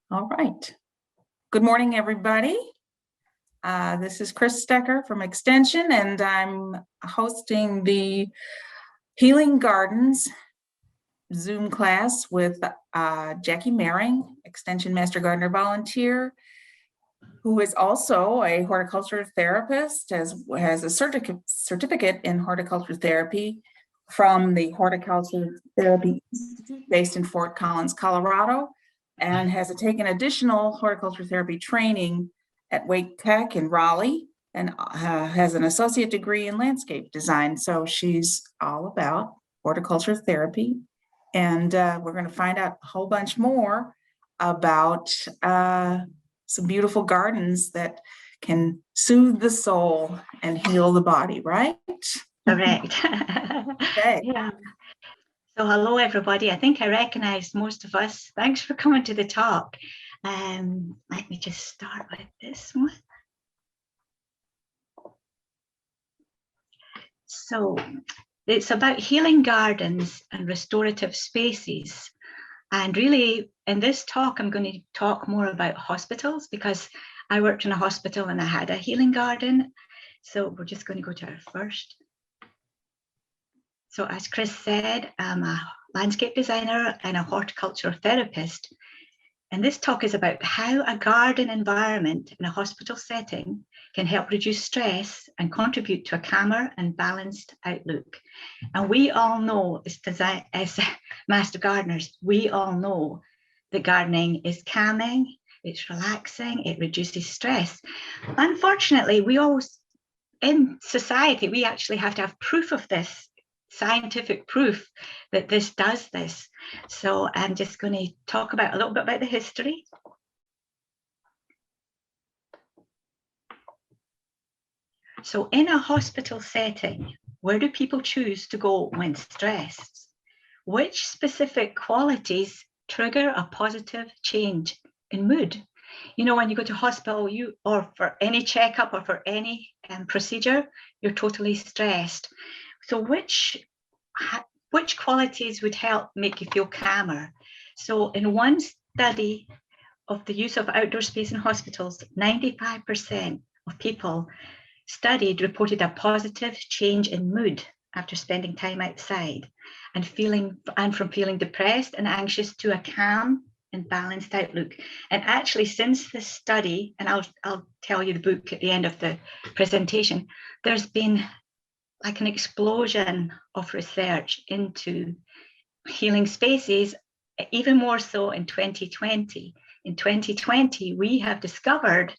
All right. Good morning, everybody. This is Chris Stecker from Extension, and I'm hosting the Healing Gardens Zoom class with Jackie Maring, Extension Master Gardener Volunteer, who is also a horticulture therapist, has a certificate in horticulture therapy from the Horticulture Therapy Institute based in Fort Collins, Colorado, and has taken additional horticulture therapy training at Wake Tech in Raleigh, and has an associate degree in landscape design. So she's all about horticulture therapy. And we're going to find out a whole bunch more about some beautiful gardens that can soothe the soul and heal the body, right? Correct. Okay. Yeah. So hello, everybody. I think I recognize most of us. Thanks for coming to the talk. Let me just start with this one. So it's about healing gardens and restorative spaces. And really, in this talk, I'm going to talk more about hospitals because I worked in a hospital and I had a healing garden. So we're just going to go to our first. So as Chris said, I'm a landscape designer and a horticultural therapist. And this talk is about how a garden environment in a hospital setting can help reduce stress and contribute to a calmer and balanced outlook. And we all know, as master gardeners, we all know that gardening is calming, it's relaxing, it reduces stress. Unfortunately, in society, we actually have to have proof of this, scientific proof that this does this. So I'm just going to talk about a little bit about the history. So in a hospital setting, where do people choose to go when stressed? Which specific qualities trigger a positive change in mood? You know, when you go to hospital, or for any checkup or for any procedure, you're totally stressed. So which qualities would help make you feel calmer? So in one study of the use of outdoor space in hospitals, 95% of people studied reported a positive change in mood after spending time outside, and from feeling depressed and anxious to a calm and balanced outlook. And actually, since this study, and I'll tell you the book at the end of the presentation, there's been like an explosion of research into healing spaces, even more so in 2020. In 2020, we have discovered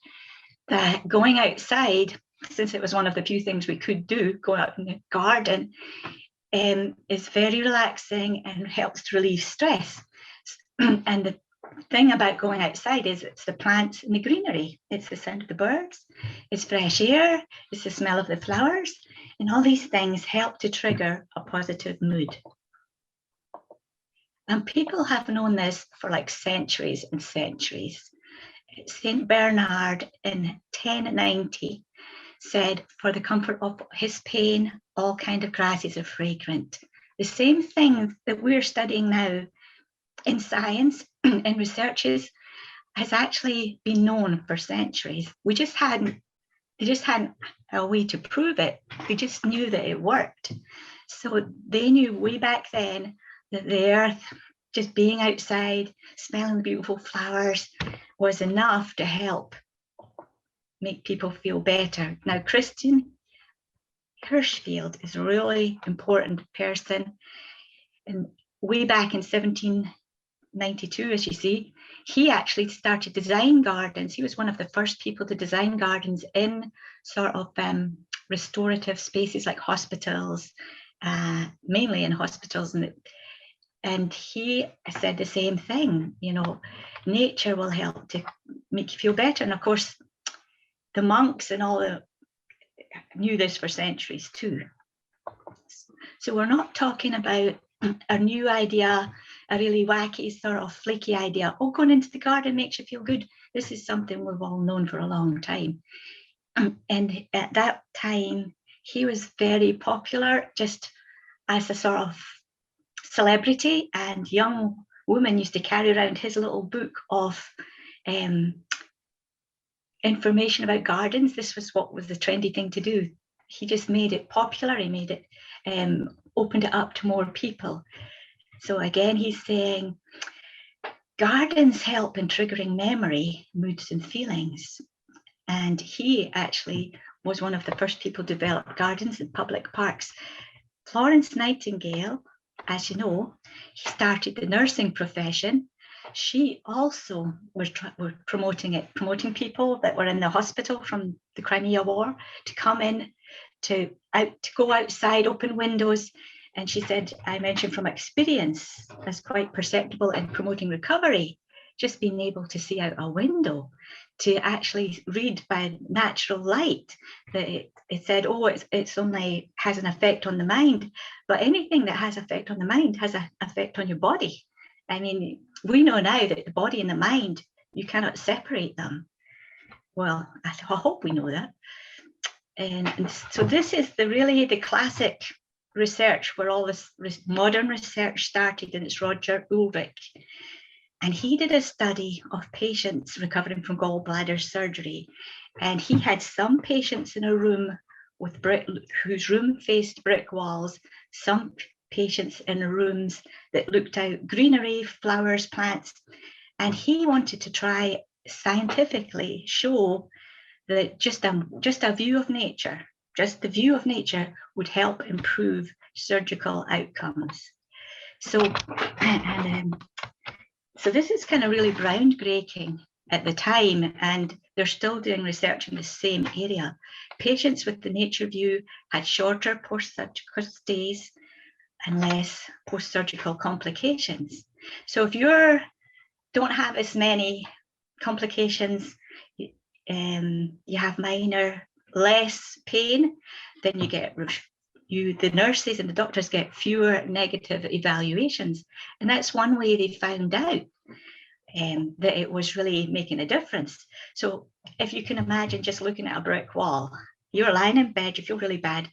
that going outside, since it was one of the few things we could do, go out in the garden, is very relaxing and helps to relieve stress. And the thing about going outside is it's the plants and the greenery, it's the sound of the birds, it's fresh air, it's the smell of the flowers, and all these things help to trigger a positive mood. And people have known this for like centuries and centuries. Saint Bernard in 1090 said, for the comfort of his pain, all kind of grasses are fragrant. The same thing that we're studying now in science and researches has actually been known for centuries. They just hadn't a way to prove it. They just knew that it worked. So they knew way back then that the earth, just being outside, smelling the beautiful flowers, was enough to help make people feel better. Now, Christian Hirschfeld is a really important person. And way back in 1792, as you see, he actually started design gardens. He was one of the first people to design gardens in sort of restorative spaces like hospitals, mainly in hospitals. And he said the same thing, you know, nature will help to make you feel better. And of course, the monks and all knew this for centuries too. So we're not talking about a new idea, a really wacky sort of flaky idea. Oh, going into the garden makes you feel good. This is something we've all known for a long time. And at that time, he was very popular just as a sort of celebrity, and young women used to carry around his little book of information about gardens. This was what was the trendy thing to do. He just made it popular. He made it, opened it up to more people. So again, he's saying gardens help in triggering memory, moods, and feelings. And he actually was one of the first people to develop gardens in public parks. Florence Nightingale, as you know, he started the nursing profession. She also was promoting it, promoting people that were in the hospital from the Crimea War to come in, to go outside, open windows. And she said, I mentioned from experience, that's quite perceptible in promoting recovery, just being able to see out a window, to actually read by natural light. That it said, oh, it's only has an effect on the mind, but anything that has effect on the mind has an effect on your body. I mean, we know now that the body and the mind, you cannot separate them. Well, I hope we know that. And so this is really the classic research where all this modern research started, and it's Roger Ulrich. And he did a study of patients recovering from gallbladder surgery. And he had some patients in a room with whose room faced brick walls, some patients in rooms that looked out greenery, flowers, plants. And he wanted to try scientifically show that just a view of nature, just the view of nature would help improve surgical outcomes. So this is kind of really groundbreaking at the time, and they're still doing research in the same area. Patients with the nature view had shorter post-surgical stays and less post-surgical complications. So if you don't have as many complications, you have less pain, then you get the nurses and the doctors get fewer negative evaluations. And that's one way they found out that it was really making a difference. So if you can imagine just looking at a brick wall, you're lying in bed, you feel really bad,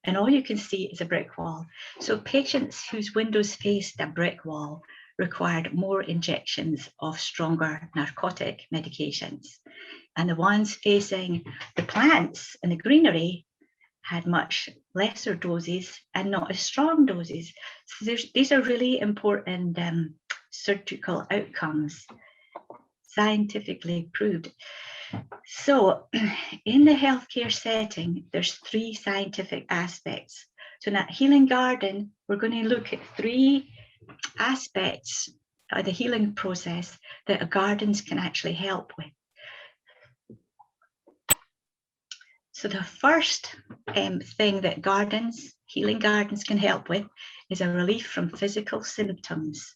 and all you can see is a brick wall. So patients whose windows faced a brick wall required more injections of stronger narcotic medications. And the ones facing the plants and the greenery had much lesser doses and not as strong doses. So these are really important surgical outcomes, scientifically proved. So in the healthcare setting, there's 3 scientific aspects. So in that healing garden, we're going to look at 3 aspects of the healing process that gardens can actually help with. So the first thing that healing gardens can help with is a relief from physical symptoms.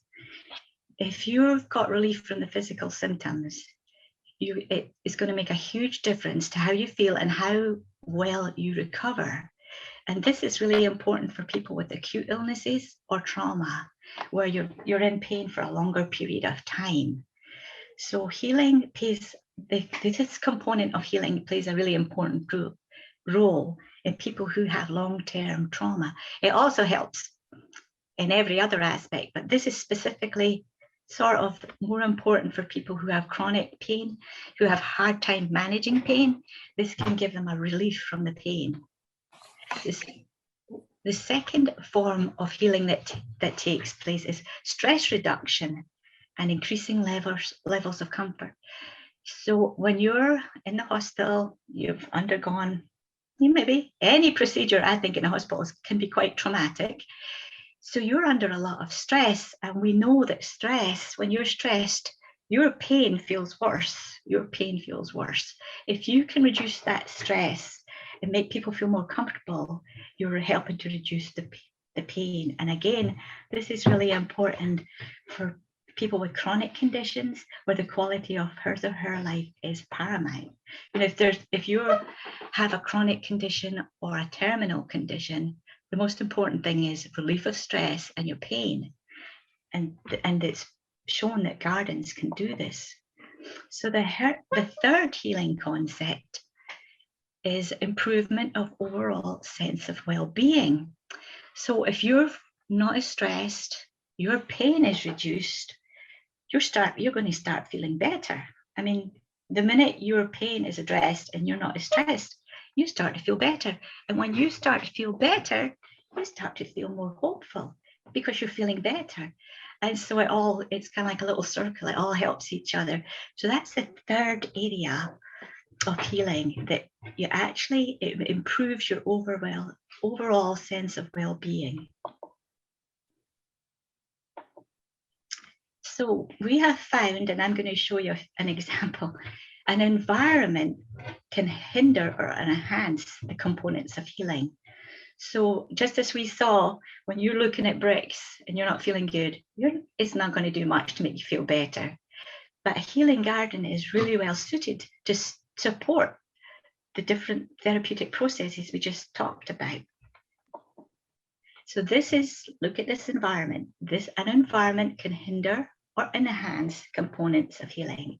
If you've got relief from the physical symptoms, it is going to make a huge difference to how you feel and how well you recover. And this is really important for people with acute illnesses or trauma, where you're in pain for a longer period of time. So healing this component of healing plays a really important role in people who have long-term trauma. It also helps in every other aspect, but this is specifically sort of more important for people who have chronic pain, who have hard time managing pain. This can give them a relief from the pain. The second form of healing that takes place is stress reduction and increasing levels of comfort. So when you're in the hospital, you've undergone maybe any procedure, I think in a hospital can be quite traumatic. So you're under a lot of stress, and we know that stress, when you're stressed, your pain feels worse. Your pain feels worse. If you can reduce that stress and make people feel more comfortable, you're helping to reduce the pain. And again, this is really important for people with chronic conditions where the quality of hers or her life is paramount. You know, if you have a chronic condition or a terminal condition, the most important thing is relief of stress and your pain. And it's shown that gardens can do this. So the third healing concept is improvement of overall sense of well-being. So if you're not as stressed, your pain is reduced, you're going to start feeling better. I mean, the minute your pain is addressed and you're not as stressed, you start to feel better. And when you start to feel better, you start to feel more hopeful because you're feeling better. And so it's kind of like a little circle, it all helps each other. So that's the third area of healing, that it improves your overall sense of well-being. So we have found, and I'm going to show you an example, an environment can hinder or enhance the components of healing. So just as we saw, when you're looking at bricks and you're not feeling good, it's not going to do much to make you feel better. But a healing garden is really well suited to support the different therapeutic processes we just talked about. So look at this environment. An environment can hinder or enhance components of healing.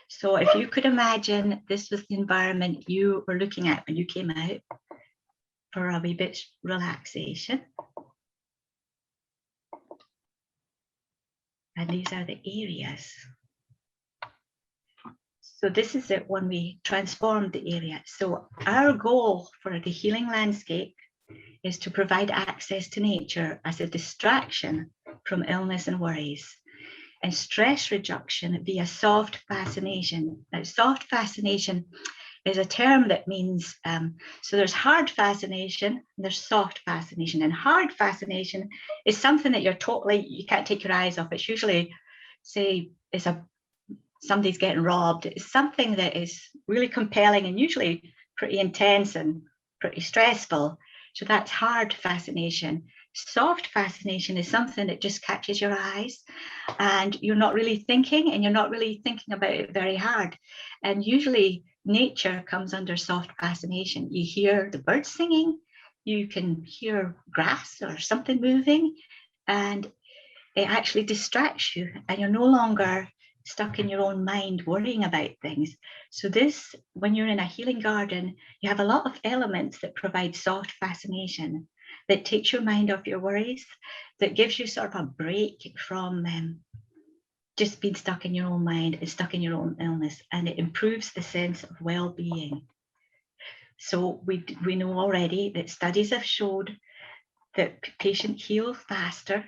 So if you could imagine this was the environment you were looking at when you came out for a wee bit relaxation. And these are the areas. So this is it when we transformed the area. So our goal for the healing landscape is to provide access to nature as a distraction from illness and worries, and stress reduction via soft fascination. Now, soft fascination is a term that means, so there's hard fascination and there's soft fascination. And hard fascination is something that you can't take your eyes off. It's usually, say, somebody's getting robbed. It's something that is really compelling and usually pretty intense and pretty stressful. So that's hard fascination. Soft fascination is something that just catches your eyes and you're not really thinking, and you're not really thinking about it very hard. And usually nature comes under soft fascination. You hear the birds singing, you can hear grass or something moving, and it actually distracts you and you're no longer stuck in your own mind worrying about things. So when you're in a healing garden, you have a lot of elements that provide soft fascination, that takes your mind off your worries, that gives you sort of a break from just being stuck in your own mind and stuck in your own illness, and it improves the sense of well-being. So we know already that studies have showed that patients heal faster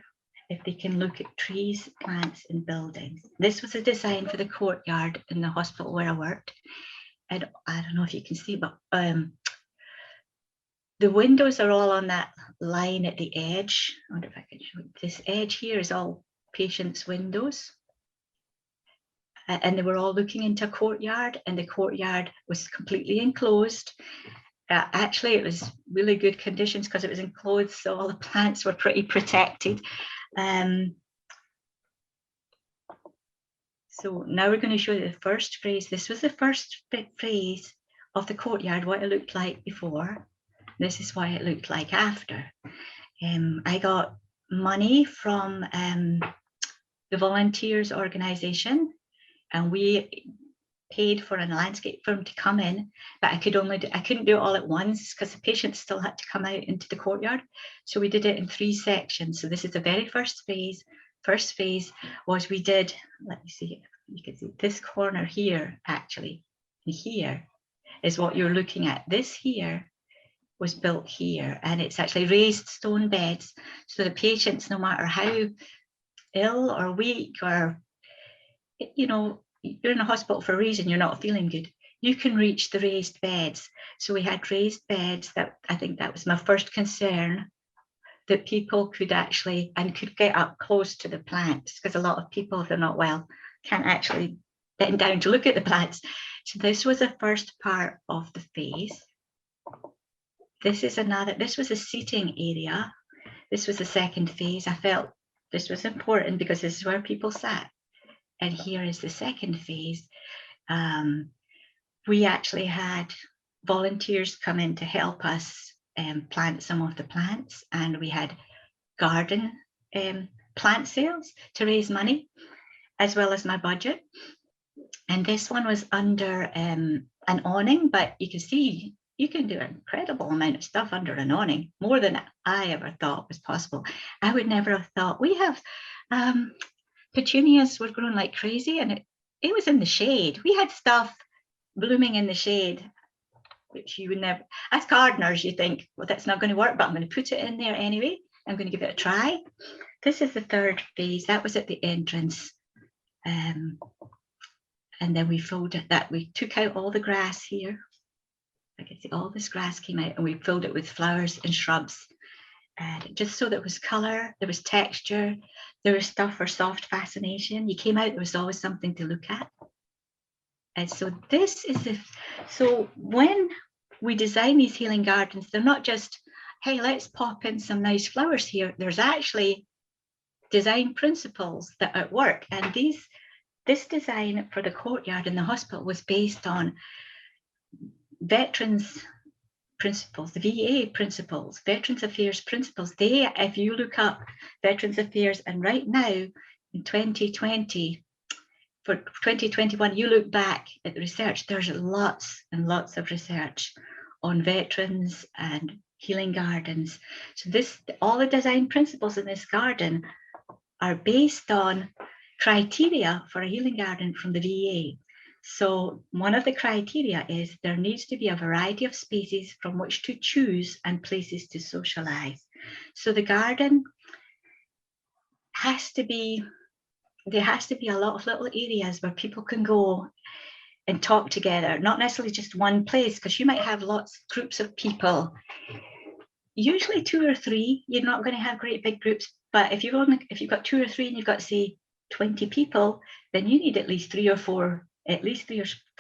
if they can look at trees, plants, and buildings. This was a design for the courtyard in the hospital where I worked. And I don't know if you can see, but the windows are all on that line at the edge. I wonder if I can show you. This edge here is all patients' windows. And they were all looking into a courtyard, and the courtyard was completely enclosed. Actually, it was really good conditions because it was enclosed, so all the plants were pretty protected. So now we're going to show you the first phase. This was the first phase of the courtyard, what it looked like before. This is what it looked like after. I got money from the volunteers organization, and we paid for a landscape firm to come in, but I couldn't do it all at once because the patients still had to come out into the courtyard. So we did it in 3 sections. So this is the very first phase. First phase was we did, let me see, you can see this corner here, actually. And here is what you're looking at. This here was built here, and it's actually raised stone beds. So the patients, no matter how ill or weak or, you're in a hospital for a reason, you're not feeling good, you can reach the raised beds. So we had raised beds. That I think that was my first concern, that people could get up close to the plants, because a lot of people, if they're not well, can't actually get down to look at the plants. So this was the first part of the phase. This was a seating area. This was the second phase. I felt this was important because this is where people sat. And here is the second phase. We actually had volunteers come in to help us plant some of the plants, and we had garden plant sales to raise money, as well as my budget. And this one was under an awning, but you can see you can do an incredible amount of stuff under an awning, more than I ever thought was possible. I would never have thought. We have petunias were growing like crazy, and it was in the shade. We had stuff blooming in the shade, which you would never, as gardeners, you think, well, that's not going to work, but I'm going to put it in there anyway. I'm going to give it a try. This is the third phase. That was at the entrance. And then we filled it, that we took out all the grass here. I can see all this grass came out, and we filled it with flowers and shrubs. Just so there was color, there was texture, there was stuff for soft fascination. You came out, there was always something to look at. And so this is so when we design these healing gardens, they're not just, hey, let's pop in some nice flowers here. There's actually design principles that are at work. And this design for the courtyard in the hospital was based on veterans principles, the VA principles, Veterans Affairs principles. They, if you look up Veterans Affairs, and right now in 2020, for 2021, you look back at the research, there's lots and lots of research on veterans and healing gardens. So all the design principles in this garden are based on criteria for a healing garden from the VA. So one of the criteria is there needs to be a variety of spaces from which to choose and places to socialize. So the garden has to be, there has to be a lot of little areas where people can go and talk together, not necessarily just one place, because you might have lots of groups of people, usually 2 or 3. You're not going to have great big groups, but if you've got 2 or 3 and you've got, say, 20 people, then you need at least 3 or 4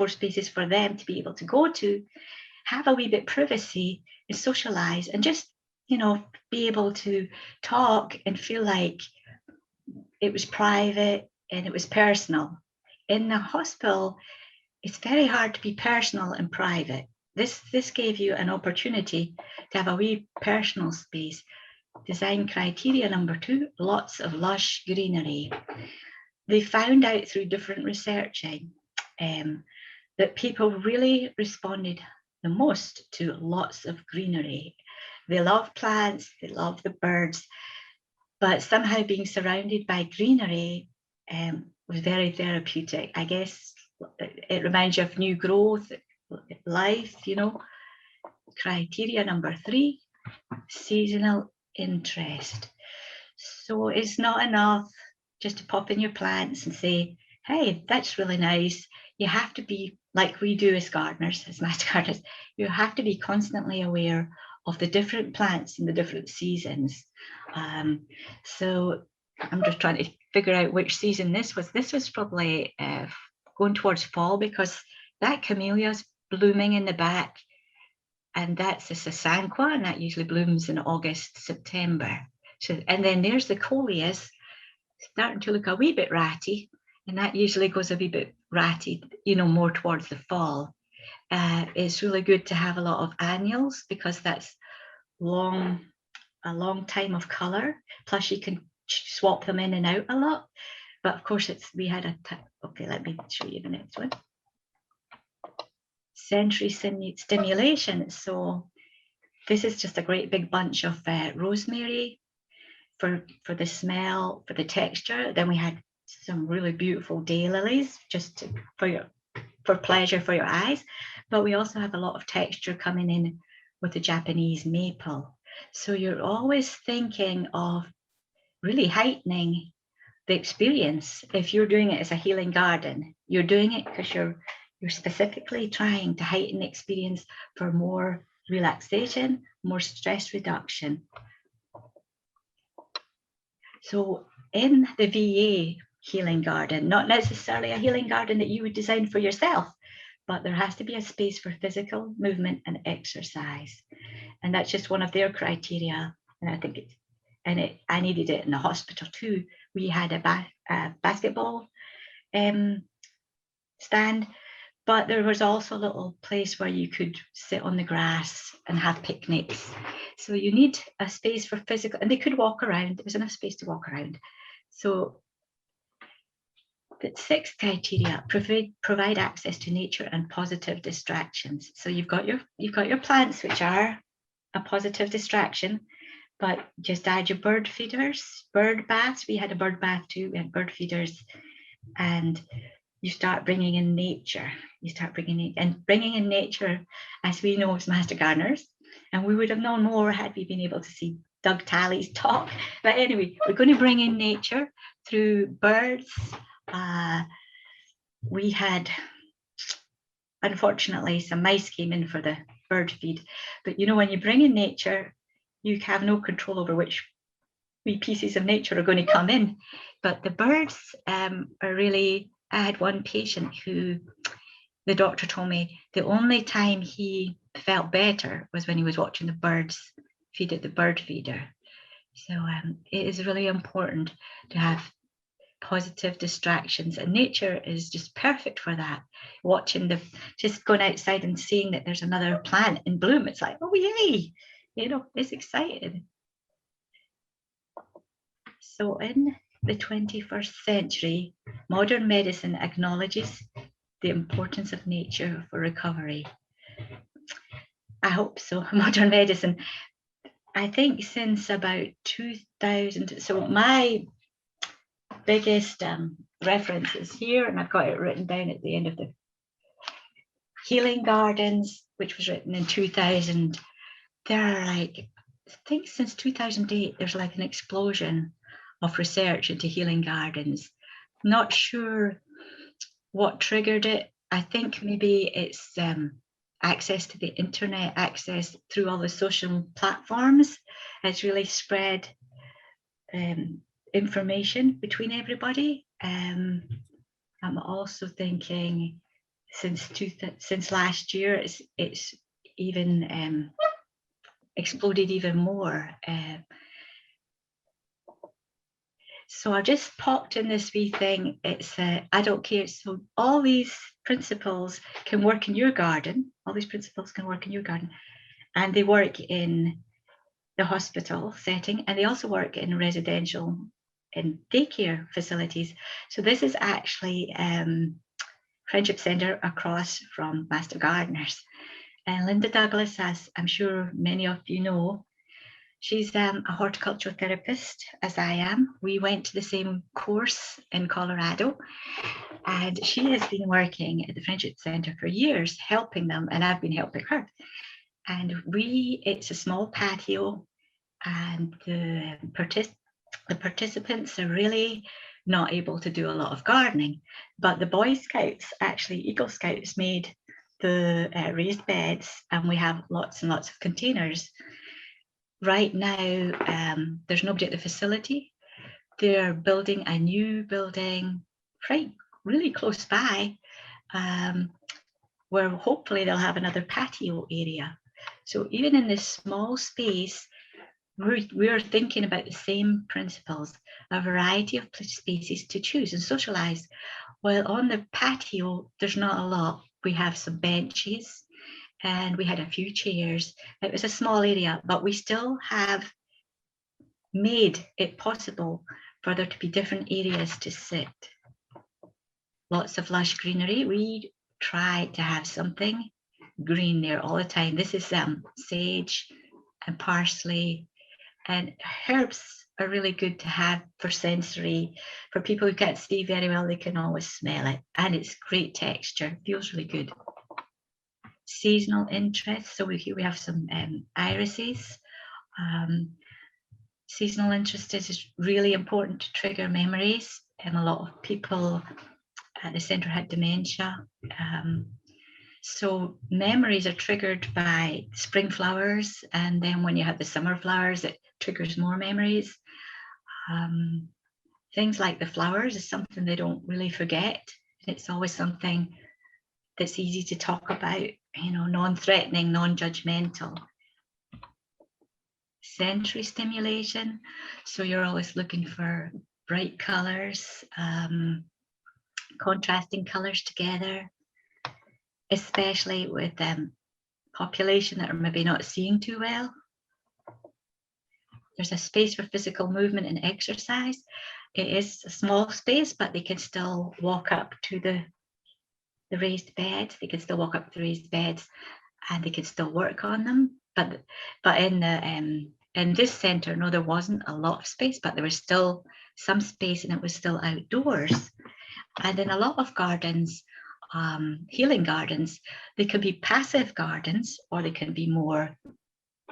spaces for them to be able to go to, have a wee bit privacy and socialize, and just, be able to talk and feel like it was private and it was personal. In the hospital, it's very hard to be personal and private. This gave you an opportunity to have a wee personal space. Design criteria number 2, lots of lush greenery. They found out through different researching that people really responded the most to lots of greenery. They love plants, they love the birds, but somehow being surrounded by greenery was very therapeutic. I guess it reminds you of new growth, life, Criteria number 3, seasonal interest. So it's not enough just to pop in your plants and say, hey, that's really nice. You have to be, like we do as gardeners, as master gardeners, you have to be constantly aware of the different plants in the different seasons. So I'm just trying to figure out which season this was. This was probably going towards fall, because that camellia's blooming in the back, and that's a sasanqua, and that usually blooms in August, September. So, and then there's the coleus starting to look a wee bit ratty, and that usually goes a wee bit ratty, more towards the fall. It's really good to have a lot of annuals, because that's a long time of color. Plus you can swap them in and out a lot. But of course, okay, let me show you the next one. Sensory stimulation. So this is just a great big bunch of rosemary for the smell, for the texture. Then we had some really beautiful daylilies, just for pleasure for your eyes. But we also have a lot of texture coming in with the Japanese maple. So you're always thinking of really heightening the experience. If you're doing it as a healing garden, you're doing it because you're specifically trying to heighten the experience for more relaxation, more stress reduction. So in the VA healing garden, not necessarily a healing garden that you would design for yourself, but there has to be a space for physical movement and exercise. And that's just one of their criteria. And I think I needed it in the hospital too. We had a basketball stand, but there was also a little place where you could sit on the grass and have picnics. So you need a space for physical, and they could walk around. There was enough space to walk around. So the 6th criteria, provide access to nature and positive distractions. So you've got your plants, which are a positive distraction, but just add your bird feeders, bird baths. We had a bird bath too. We had bird feeders, and you start bringing in nature. You start bringing in nature, as we know as master gardeners, and we would have known more had we been able to see Doug Talley's talk. But anyway, we're going to bring in nature through birds. We had, unfortunately, some mice came in for the bird feed. But when you bring in nature, you have no control over which wee pieces of nature are going to come in. But the birds are really, I had one patient who the doctor told me the only time he felt better was when he was watching the birds feed at the bird feeder. So it is really important to have positive distractions, and nature is just perfect for that. Watching just going outside and seeing that there's another plant in bloom, it's like, oh yay, it's exciting. So in the 21st century, modern medicine acknowledges the importance of nature for recovery. I hope so. Modern medicine, I think since about 2000, so my biggest reference is here, and I've got it written down at the end of the Healing Gardens, which was written in 2000. There are I think since 2008, there's like an explosion of research into healing gardens. Not sure what triggered it. I think maybe it's access to the internet, access through all the social platforms has really spread information between everybody. I'm also thinking since last year, it's even exploded even more. So I just popped in this wee thing. It's I don't care. So all these principles can work in your garden. All these principles can work in your garden, and they work in the hospital setting, and they also work in residential and daycare facilities. So this is actually Friendship Centre across from Master Gardeners. And Linda Douglas, as I'm sure many of you know, she's a horticultural therapist, as I am. We went to the same course in Colorado, and she has been working at the Friendship Centre for years, helping them, and I've been helping her. And it's a small patio, and the participants are really not able to do a lot of gardening. But the Boy Scouts, actually Eagle Scouts, made the raised beds, and we have lots and lots of containers. Right now, there's nobody at the facility. They're building a new building really close by, where hopefully they'll have another patio area. So even in this small space, we're thinking about the same principles, a variety of spaces to choose and socialize. While on the patio, there's not a lot. We have some benches, and we had a few chairs. It was a small area, but we still have made it possible for there to be different areas to sit. Lots of lush greenery. We try to have something green there all the time. This is sage and parsley, and herbs are really good to have for sensory. For people who can't see very well, they can always smell it, and it's great texture, feels really good. Seasonal interest, so we have some irises. Seasonal interest is really important to trigger memories, and a lot of people at the centre had dementia. So memories are triggered by spring flowers, and then when you have the summer flowers, it triggers more memories. Things like the flowers is something they don't really forget. It's always something that's easy to talk about, non-threatening, non-judgmental. Sensory stimulation, so you're always looking for bright colors, contrasting colors together, especially with population that are maybe not seeing too well. There's a space for physical movement and exercise. It is a small space, but they can still walk up to the raised beds. They can still walk up to the raised beds, and they can still work on them. But in this centre, no, there wasn't a lot of space, but there was still some space, and it was still outdoors. And in a lot of gardens, healing gardens, they can be passive gardens, or they can be more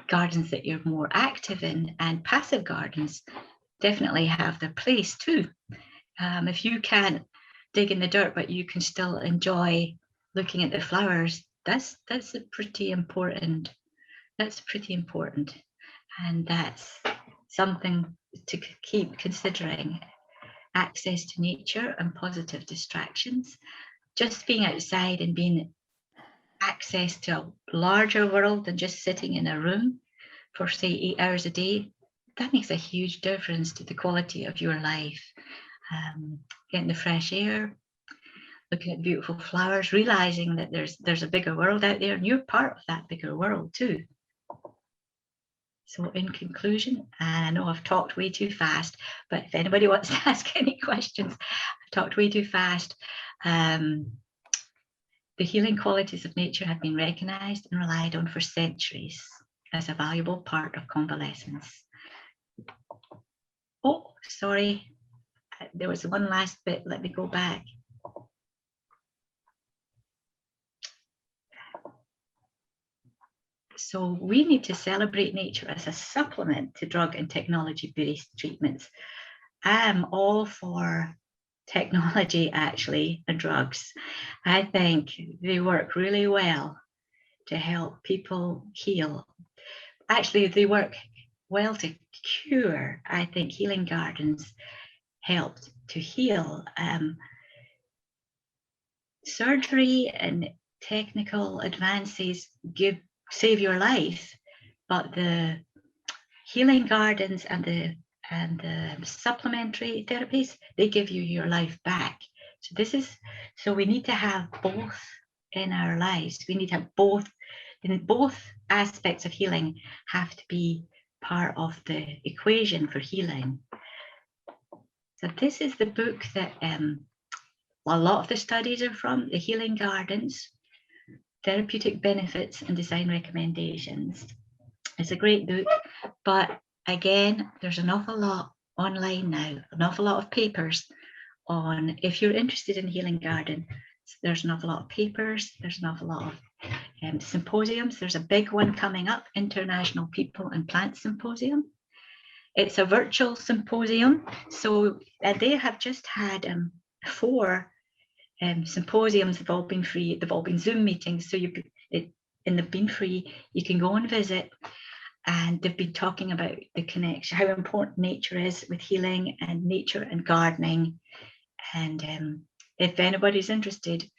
gardens that you're more active in. And passive gardens definitely have their place too. If you can't dig in the dirt, but you can still enjoy looking at the flowers, that's pretty important. That's pretty important. And that's something to keep considering. Access to nature and positive distractions. Just being outside and being access to a larger world than just sitting in a room for say 8 hours a day, that makes a huge difference to the quality of your life. Getting the fresh air, looking at beautiful flowers, realizing that there's a bigger world out there and you're part of that bigger world too. So in conclusion, and I know I've talked way too fast, but if anybody wants to ask any questions, I've talked way too fast. The healing qualities of nature have been recognized and relied on for centuries as a valuable part of convalescence. Oh, sorry, there was one last bit, let me go back. So we need to celebrate nature as a supplement to drug and technology-based treatments. I'm all for technology, actually, and drugs. I think they work really well to help people heal. Actually, they work well to cure. I think healing gardens helped to heal. Surgery and technical advances save your life, but the healing gardens and the supplementary therapies, they give you your life back. So we need to have both in our lives. We need to have both, and both aspects of healing have to be part of the equation for healing. So this is the book that a lot of the studies are from, the Healing Gardens, Therapeutic Benefits and Design Recommendations. It's a great book, but again, there's an awful lot online now, an awful lot of papers on, if you're interested in healing garden, there's an awful lot of papers, there's an awful lot of symposiums. There's a big one coming up, International People and Plant Symposium. It's a virtual symposium, so they have just had 4 symposiums. They've all been free, they've all been Zoom meetings, so and they've been free. You can go and visit, and they've been talking about the connection, how important nature is with healing, and nature and gardening. And if anybody's interested,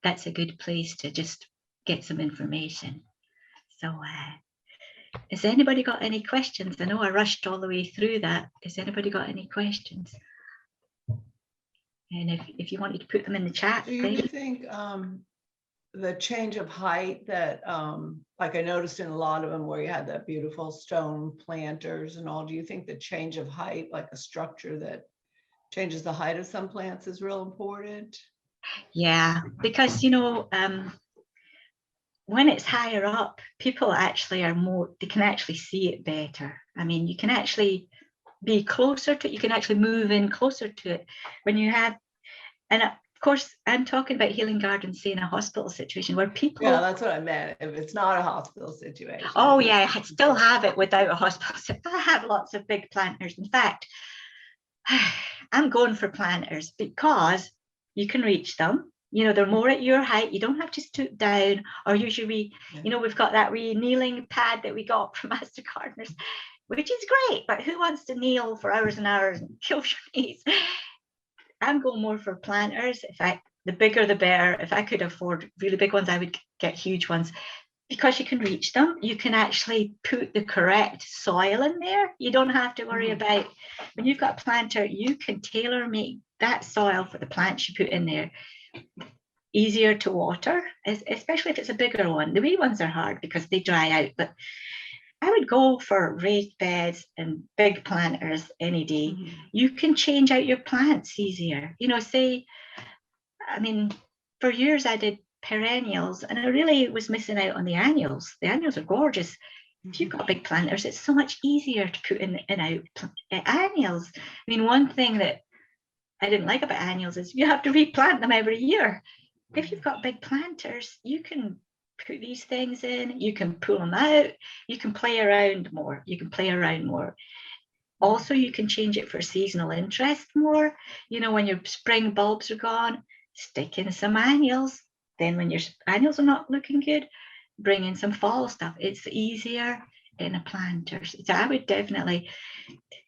that's a good place to just get some information. So has anybody got any questions? I know I rushed all the way through that. Has anybody got any questions? And if you wanted to put them in the chat. Do you think the change of height that, like I noticed in a lot of them where you had that beautiful stone planters and all, do you think the change of height, like a structure that changes the height of some plants, is real important? Yeah, because, you know, when it's higher up, people actually are more, they can actually see it better. I mean, you can actually be closer to it, you can actually move in closer to it when you have, and of course, I'm talking about healing gardens, say in a hospital situation where people. Yeah, that's what I meant. If it's not a hospital situation. Oh yeah, I still have it without a hospital. I have lots of big planters. In fact, I'm going for planters because you can reach them. You know, they're more at your height. You don't have to stoop down, or usually, you know, we've got that wee kneeling pad that we got from Master Gardeners, which is great, but who wants to kneel for hours and hours and kill your knees? I'm going more for planters. The bigger the better. If I could afford really big ones, I would get huge ones, because you can reach them. You can actually put the correct soil in there. You don't have to worry about, when you've got a planter, you can tailor make that soil for the plants you put in there. Easier to water, especially if it's a bigger one. The wee ones are hard because they dry out, but I would go for raised beds and big planters any day. You can change out your plants easier. You know, say, I mean, for years I did perennials and I really was missing out on the annuals. The annuals are gorgeous. If you've got big planters, it's so much easier to put in and out annuals. I mean, one thing that I didn't like about annuals is you have to replant them every year. If you've got big planters, you can put these things in, you can pull them out, you can play around more. Also, you can change it for seasonal interest more. You know, when your spring bulbs are gone, stick in some annuals. Then when your annuals are not looking good, bring in some fall stuff. It's easier in a planter. So I would definitely,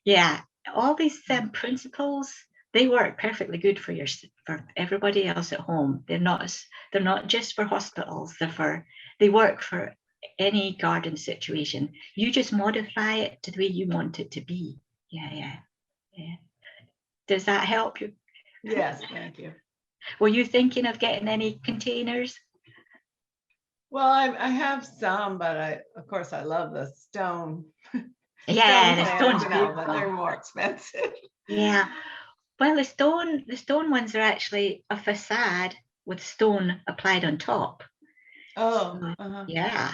yeah, all these principles, they work perfectly good for everybody else at home. They're not just for hospitals. They work for any garden situation. You just modify it to the way you want it to be. Yeah. Does that help you? Yes, thank you. Were you thinking of getting any containers? Well, I have some, but of course, I love the stone. Yeah, stone the plants, stone's but beautiful. they're more expensive. Yeah. Well, the stone ones are actually a facade with stone applied on top. Oh, Yeah.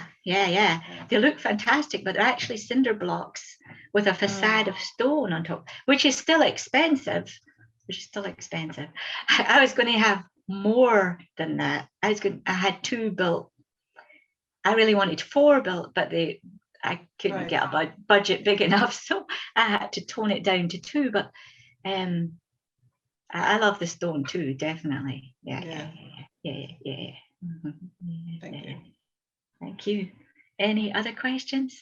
They look fantastic, but they're actually cinder blocks with a facade of stone on top, which is still expensive. I was going to have more than that. I had 2 built. I really wanted 4 built, but I couldn't get a budget big enough, so I had to tone it down to 2. But I love the stone too, definitely. Yeah. Mm-hmm. Thank you. Thank you. Any other questions?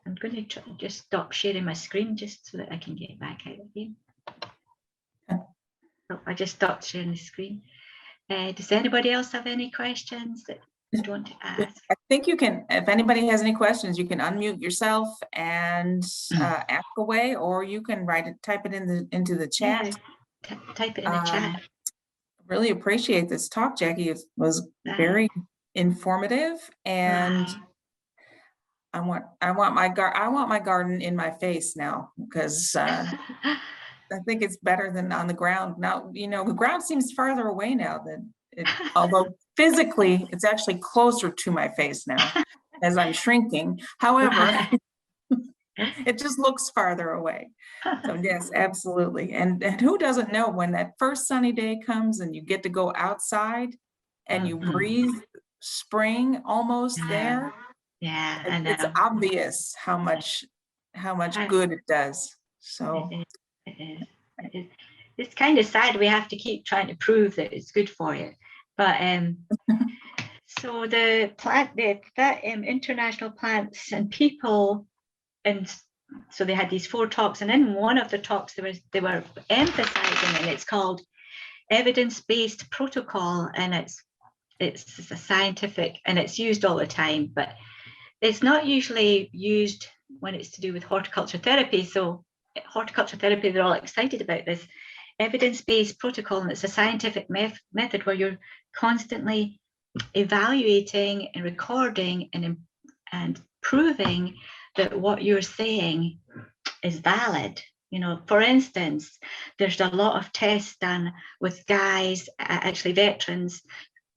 I'm going to just stop sharing my screen just so that I can get back out again. Oh, I just stopped sharing the screen. Does anybody else have any questions that you want to ask? I think you can, if anybody has any questions, you can unmute yourself and ask away, or you can type it into the chat. Yeah, type it in the chat. Really appreciate this talk, Jackie. It was very informative, and I want my garden in my face now, because I think it's better than on the ground. Now, you know, the ground seems farther away now than it, although physically it's actually closer to my face now as I'm shrinking. However, it just looks farther away. So yes, absolutely. And who doesn't know when that first sunny day comes and you get to go outside and you breathe spring almost there? Yeah, I know. It's obvious how much good it does. So it is. It's kind of sad we have to keep trying to prove that it's good for you. But so the International Plants and People, and so they had these 4 talks, and in one of the talks they were emphasizing, and it's called evidence-based protocol, and it's a scientific, and it's used all the time, but it's not usually used when it's to do with horticulture therapy. So horticulture therapy, they're all excited about this evidence-based protocol, and it's a scientific method where you're constantly evaluating and recording and proving that what you're saying is valid. You know, for instance, there's a lot of tests done with guys, actually veterans,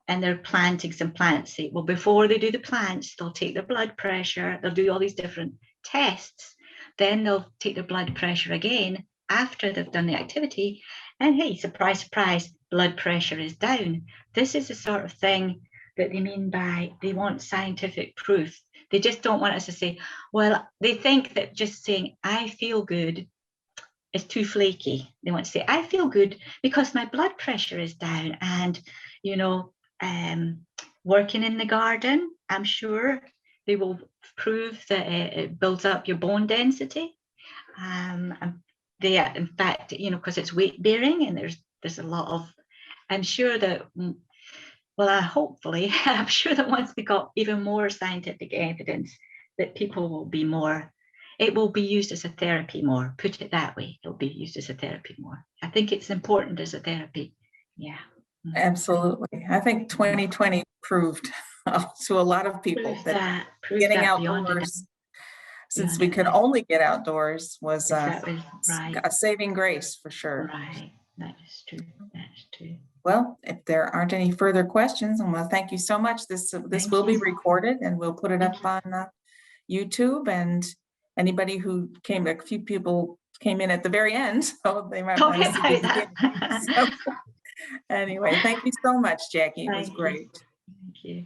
and they're planting some plants. Well, before they do the plants, they'll take their blood pressure, they'll do all these different tests, then they'll take their blood pressure again after they've done the activity, and hey, surprise, surprise, blood pressure is down. This is the sort of thing that they mean by they want scientific proof. They just don't want us to say, well, they think that just saying I feel good is too flaky. They want to say I feel good because my blood pressure is down, and you know, working in the garden, I'm sure they will prove that it builds up your bone density. They, in fact, you know, because it's weight bearing, and there's a lot of, I'm sure that, well, hopefully, I'm sure that once we got even more scientific evidence, that people will be more, it will be used as a therapy more, put it that way. It'll be used as a therapy more. I think it's important as a therapy. Yeah. Absolutely. I think 2020 proved to a lot of people that getting outdoors, since we could only get outdoors, was a saving grace for sure. Right. That is true. That's true. Well, if there aren't any further questions, I want to thank you so much. This will be recorded, and we'll put it up on YouTube, and anybody who came, a few people came in at the very end, so they might want Sorry to see the about beginning. that. So, anyway, thank you so much, Jackie. It was Thank you. great. Thank you.